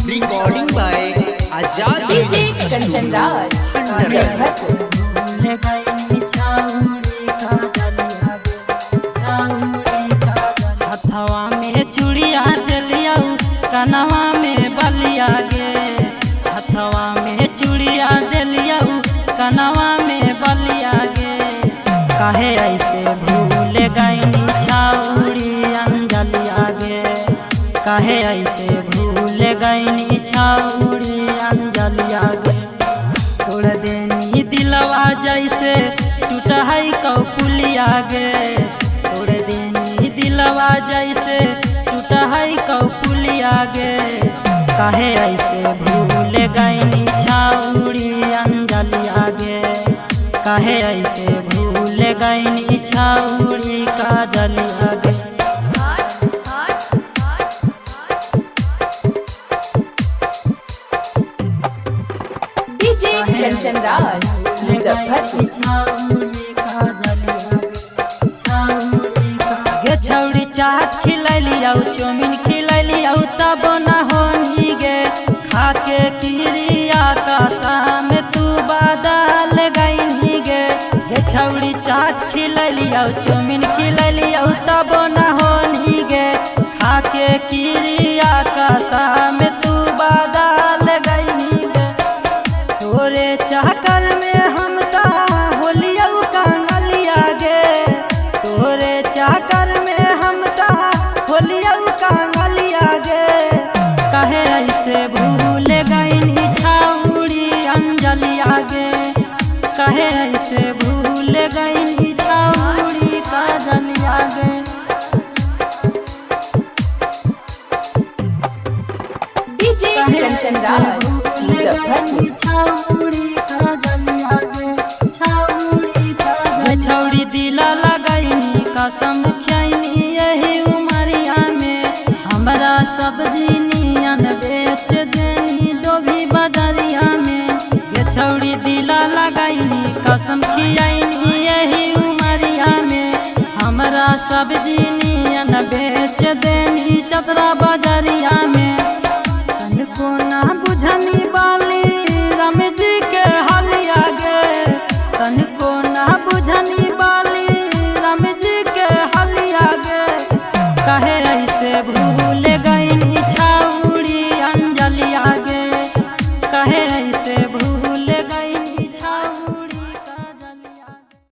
Recording by Azad DJ Kanchan Raj Hathwa में चूड़िया दिलिया कनवा में बलिया गे। हथवा में चूड़िया दिलिया कनवा में बलिया गे। काहे ऐसे भूल गईनी छाउड़ी अंजलिया गे। काहे ऐसे भूल गईनी छाउड़ी अंजलिया गे। तोड़ देनी दिलवा जैसे टूट है कौपुलिया गे। तोड़ देनी दिलवा जैसे टूट है कौपुलिया गे। काहे ऐसे भूल गईनी छाउड़ी अंजलिया गे। काहे ऐसे भूल गईनी छाउड़ी काजलिया गे। डीजे कंचन राज मुजफ्फरपुर। गे छौड़ी चाट खिलैली आउ चौमिन खिलैली आउ तब न होनी गे। खाके किरिया का शाम तू बादल गईनी गे। गे छौड़ी चाट खिलैली आउ चौमिन खिलैली आउ तब न होनी गे। खाके किरिया का शाम तू बादल गईनी गे। तोरे चाकर में हम का होलिया कांगलिया गे। तोरे चाकर में हम का होलिया कांगलिया गे। कहे ऐसे भूल गईनी छाउड़ी अंजलिया गे। कहे ऐसे भूल गईनी छाउड़ी काजलिया गे। डीजे कंचन राज मुजफ्फरपुर। छौड़ी दिला लगैनी कसम खैनी यही उमरिया में। हमरा सब्जी नियन बेच देनी दोभी बजरिया में। ये छौड़ी दिला लगैनी कसम खियैनी यही उमरिया में। हमरा सब्जी नियन बेच देनी चतरा बजरिया में।